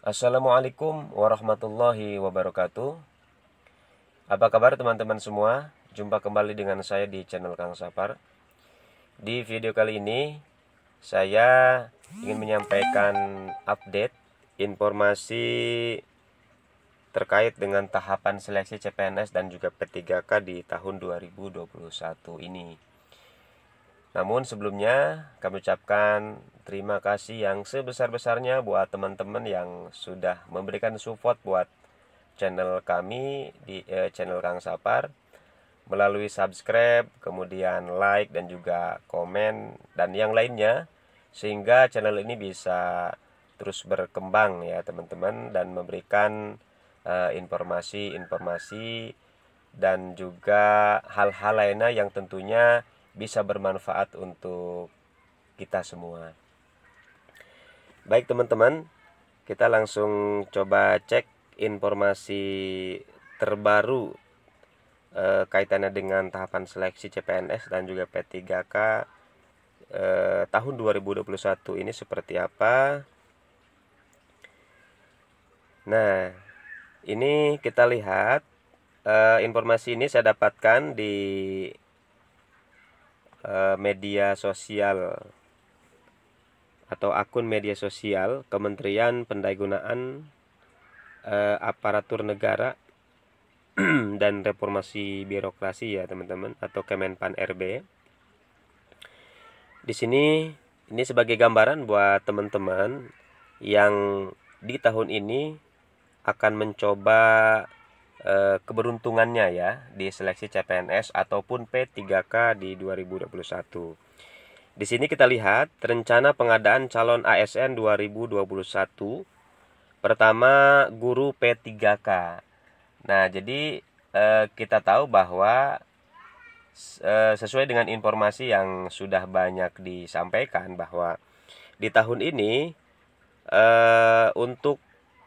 Assalamualaikum warahmatullahi wabarakatuh. Apa kabar teman-teman semua? Jumpa kembali dengan saya di channel Kang Sapar. Di video kali ini saya ingin menyampaikan update informasi terkait dengan tahapan seleksi CPNS dan juga P3K di tahun 2021 ini. Namun sebelumnya kami ucapkan terima kasih yang sebesar-besarnya buat teman-teman yang sudah memberikan support buat channel kami di channel Kang Sapar melalui subscribe, kemudian like dan juga komen dan yang lainnya, sehingga channel ini bisa terus berkembang ya teman-teman, dan memberikan informasi-informasi dan juga hal-hal lainnya yang tentunya bisa bermanfaat untuk kita semua. Baik teman-teman, kita langsung coba cek informasi terbaru kaitannya dengan tahapan seleksi CPNS dan juga P3K tahun 2021 ini seperti apa. Nah, ini kita lihat informasi ini saya dapatkan di media sosial atau akun media sosial Kementerian Pendayagunaan Aparatur Negara dan Reformasi Birokrasi ya teman-teman, atau Kemenpan RB. Di sini ini sebagai gambaran buat teman-teman yang di tahun ini akan mencoba keberuntungannya ya di seleksi CPNS ataupun P3K di 2021. Di sini kita lihat rencana pengadaan calon ASN 2021. Pertama, guru P3K. Nah, jadi kita tahu bahwa sesuai dengan informasi yang sudah banyak disampaikan bahwa di tahun ini untuk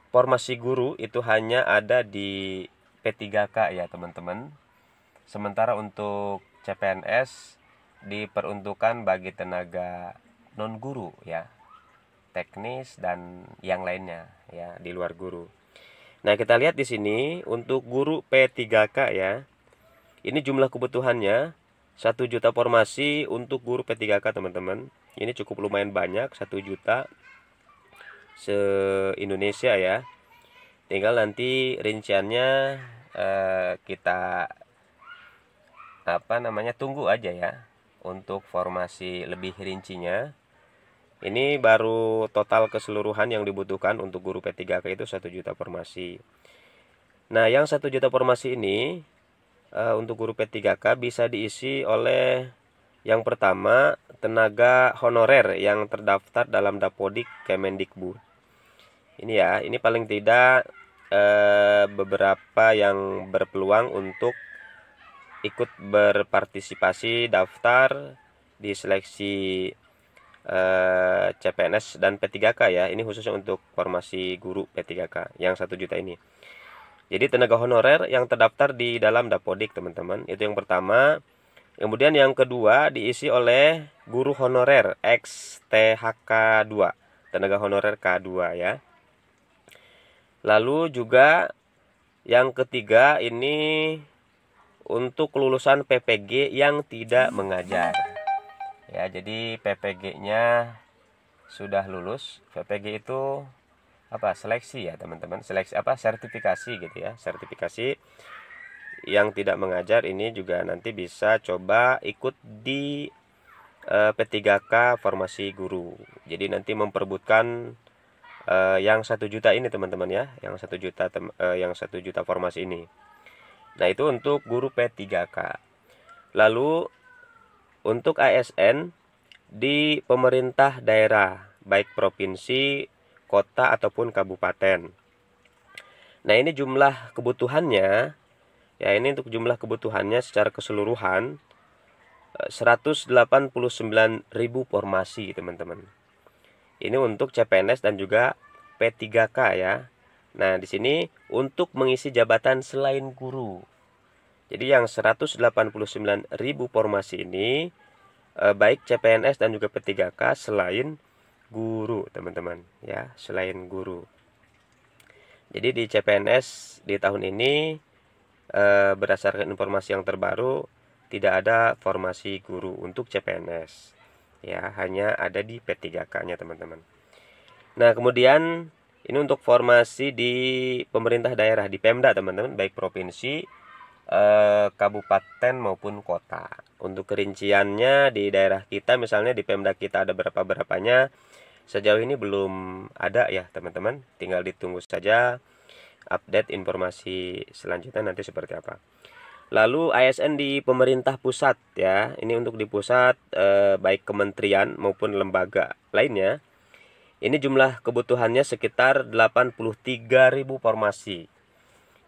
formasi guru itu hanya ada di P3K ya teman-teman. Sementara untuk CPNS diperuntukkan bagi tenaga non guru ya, teknis dan yang lainnya ya di luar guru. Nah, kita lihat di sini untuk guru P3K ya. Ini jumlah kebutuhannya 1 juta formasi untuk guru P3K teman-teman. Ini cukup lumayan banyak, 1 juta se-Indonesia ya. Tinggal nanti rinciannya kita tunggu aja ya untuk formasi lebih rincinya. Ini baru total keseluruhan yang dibutuhkan untuk guru P3K itu 1 juta formasi. Nah, yang 1 juta formasi ini untuk guru P3K bisa diisi oleh yang pertama tenaga honorer yang terdaftar dalam Dapodik Kemendikbud. Ini ya, ini paling tidak beberapa yang berpeluang untuk ikut berpartisipasi daftar di seleksi CPNS dan P3K ya. Ini khususnya untuk formasi guru P3K yang 1 juta ini. Jadi tenaga honorer yang terdaftar di dalam Dapodik teman-teman, itu yang pertama. Kemudian yang kedua diisi oleh guru honorer X THK 2, tenaga honorer K2 ya. Lalu juga yang ketiga ini untuk lulusan PPG yang tidak mengajar. Ya, jadi PPG-nya sudah lulus. PPG itu apa? Seleksi ya, teman-teman. Seleksi apa? Sertifikasi gitu ya. Sertifikasi yang tidak mengajar ini juga nanti bisa coba ikut di P3K formasi guru. Jadi nanti memperebutkan yang 1 juta ini teman-teman ya, yang 1 juta yang 1 juta formasi ini. Nah, itu untuk guru P3K. Lalu untuk ASN di pemerintah daerah, baik provinsi, kota ataupun kabupaten. Nah, ini jumlah kebutuhannya ya, ini untuk jumlah kebutuhannya secara keseluruhan 189.000 formasi teman-teman. Ini untuk CPNS dan juga P3K ya. Nah, di sini untuk mengisi jabatan selain guru. Jadi yang 189.000 formasi ini baik CPNS dan juga P3K selain guru teman-teman ya, selain guru. Jadi di CPNS di tahun ini berdasarkan informasi yang terbaru tidak ada formasi guru untuk CPNS. Ya, hanya ada di P3K-nya, teman-teman. Nah, kemudian ini untuk formasi di pemerintah daerah, di Pemda, teman-teman, baik provinsi, kabupaten maupun kota. Untuk kerinciannya di daerah kita, misalnya di Pemda kita ada berapa-berapanya, sejauh ini belum ada ya, teman-teman. Tinggal ditunggu saja update informasi selanjutnya nanti seperti apa. Lalu ASN di pemerintah pusat ya. Ini untuk di pusat baik kementerian maupun lembaga lainnya. Ini jumlah kebutuhannya sekitar 83.000 formasi.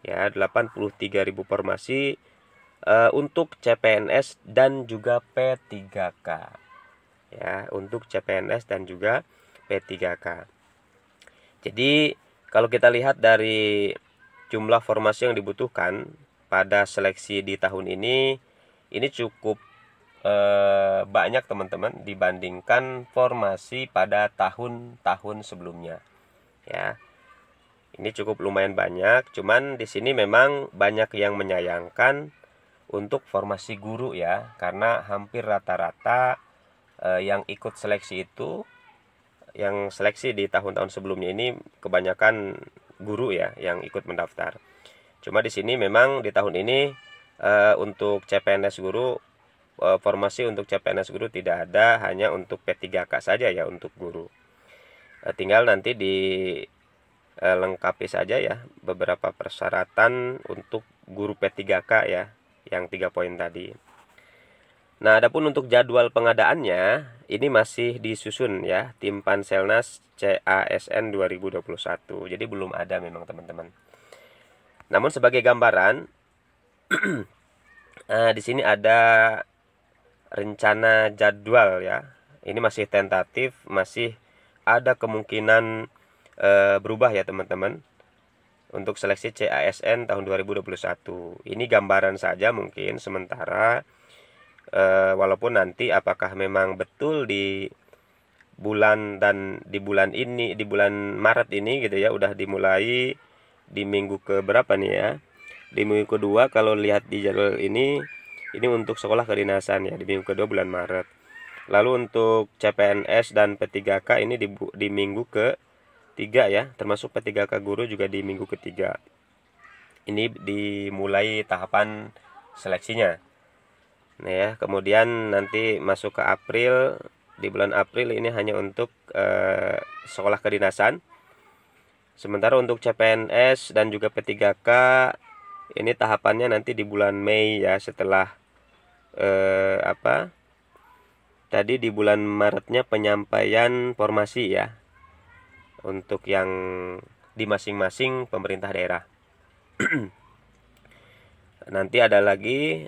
Ya, 83.000 formasi untuk CPNS dan juga P3K. Ya, untuk CPNS dan juga P3K. Jadi kalau kita lihat dari jumlah formasi yang dibutuhkan pada seleksi di tahun ini cukup banyak, teman-teman, dibandingkan formasi pada tahun-tahun sebelumnya. Ya, ini cukup lumayan banyak. Cuman di sini memang banyak yang menyayangkan untuk formasi guru ya, karena hampir rata-rata yang ikut seleksi itu, yang seleksi di tahun-tahun sebelumnya ini kebanyakan guru ya yang ikut mendaftar. Cuma di sini memang di tahun ini untuk CPNS guru, formasi untuk CPNS guru tidak ada, hanya untuk P3K saja ya untuk guru. Tinggal nanti dilengkapi saja ya beberapa persyaratan untuk guru P3K ya, yang 3 poin tadi. Nah, adapun untuk jadwal pengadaannya ini masih disusun ya tim Panselnas CASN 2021. Jadi belum ada memang, teman-teman. Namun sebagai gambaran di sini ada rencana jadwal ya. Ini masih tentatif, masih ada kemungkinan berubah ya, teman-teman. Untuk seleksi CASN tahun 2021. Ini gambaran saja mungkin sementara. Walaupun nanti apakah memang betul di bulan ini, di bulan Maret ini gitu ya, udah dimulai di minggu ke berapa nih ya, di minggu kedua. Kalau lihat di jadwal ini untuk sekolah kedinasan ya, di minggu kedua bulan Maret. Lalu untuk CPNS dan P3K ini di minggu ke 3 ya, termasuk P3K guru juga di minggu ketiga. Ini dimulai tahapan seleksinya. Nah ya, kemudian nanti masuk ke April. Di bulan April ini hanya untuk sekolah kedinasan. Sementara untuk CPNS dan juga P3K ini tahapannya nanti di bulan Mei ya, setelah tadi di bulan Maretnya penyampaian formasi ya untuk yang di masing-masing pemerintah daerah. Nanti ada lagi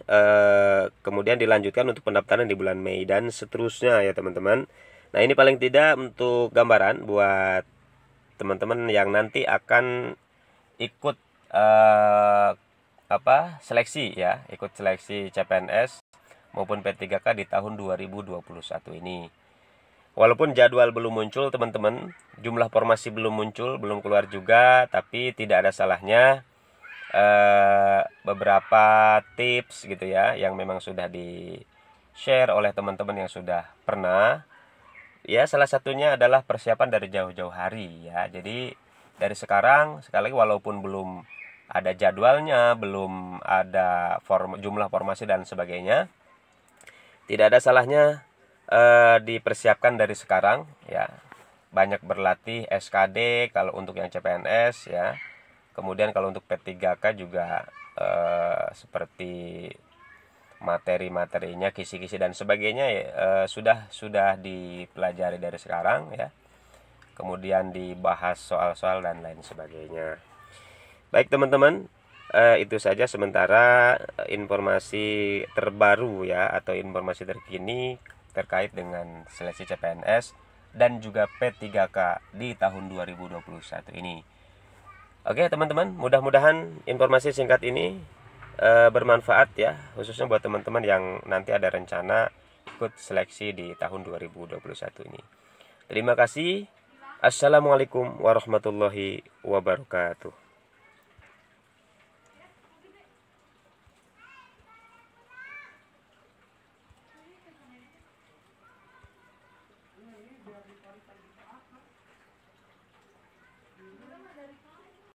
kemudian dilanjutkan untuk pendaftaran di bulan Mei dan seterusnya ya, teman-teman. Nah, ini paling tidak untuk gambaran buat teman-teman yang nanti akan ikut seleksi ya, ikut seleksi CPNS maupun P3K di tahun 2021 ini. Walaupun jadwal belum muncul, teman-teman, jumlah formasi belum muncul, belum keluar juga, tapi tidak ada salahnya beberapa tips gitu ya yang memang sudah di share oleh teman-teman yang sudah pernah ya. Salah satunya adalah persiapan dari jauh-jauh hari ya. Jadi dari sekarang, sekali lagi, walaupun belum ada jadwalnya, belum ada jumlah formasi dan sebagainya, tidak ada salahnya dipersiapkan dari sekarang ya. Banyak berlatih SKD kalau untuk yang CPNS ya. Kemudian kalau untuk P3K juga seperti materi-materinya, kisi-kisi dan sebagainya sudah dipelajari dari sekarang ya. Kemudian dibahas soal-soal dan lain sebagainya. Baik, teman-teman, itu saja sementara informasi terbaru ya, atau informasi terkini terkait dengan seleksi CPNS dan juga P3K di tahun 2021 ini. Oke, teman-teman, mudah-mudahan informasi singkat ini bermanfaat ya, khususnya buat teman-teman yang nanti ada rencana ikut seleksi di tahun 2021 ini. Terima kasih. Assalamualaikum warahmatullahi wabarakatuh.